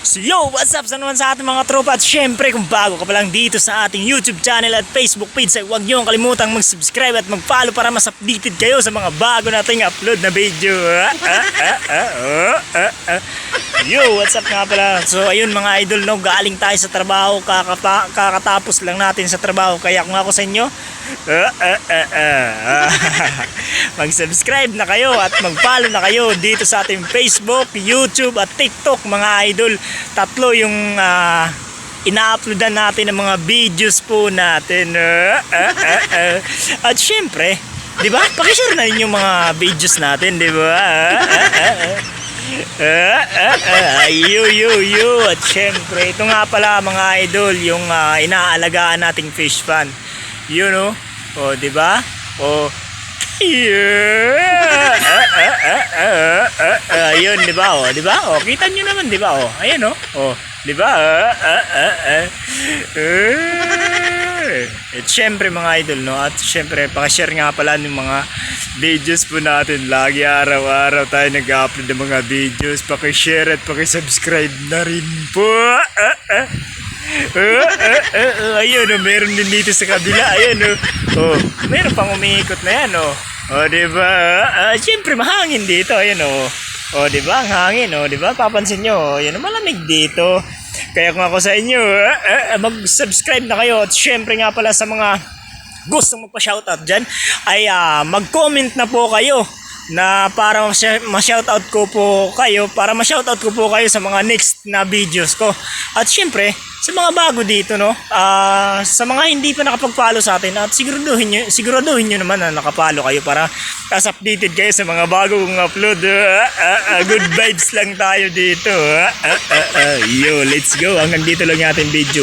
So yo, what's up sa naman sa ating mga tropa? At syempre kung bago ka pa lang dito sa ating YouTube channel at Facebook page, ay huwag nyo kalimutang mag-subscribe at mag-follow para mas updated kayo sa mga bago nating upload na video. Yo, what's up nga pala? So ayun mga idol, no, galing tayo sa trabaho, kakatapos lang natin sa trabaho. Kaya kung ako sa inyo, mag-subscribe na kayo at mag-follow na kayo dito sa ating Facebook, YouTube at TikTok mga idol. Tatlo yung ina-uploadan natin ng mga videos po natin. At syempre, di ba? Pakishare na rin yung mga videos natin, di ba? Yo. At syempre, ito nga pala mga idol, yung inaalagaan nating fish pan. You know? O, di ba? O, yeah. Ayun, di ba? O, di ba? O, kita nyo naman, di ba? O, ayun, o, di ba? At syempre mga idol, no? At syempre, pakishare nga pala ng mga videos po natin. Lagi araw-araw tayo nag-upload ng mga videos. Pakishare at pakisubscribe na rin po. Ayun, meron din dito sa kabila. Ayun, meron pang umiikot na yan, diba? Siyempre mahangin dito. Ayun, diba? Ang hangin, diba? Papansin nyo, yun, malamig dito. Kaya kung ako sa inyo, mag-subscribe na kayo. At siyempre nga pala sa mga gustong magpa-shoutout dyan, ay mag-comment na po kayo na para ma-shoutout ko po kayo, sa mga next na videos ko. At syempre, sa mga bago dito, no, sa mga hindi pa nakapag-follow sa atin, at siguraduhin nyo naman na nakapollow kayo para as updated kayo sa mga bagong upload. Good vibes lang tayo dito. Yo, let's go. Hanggang dito lang yung ating video.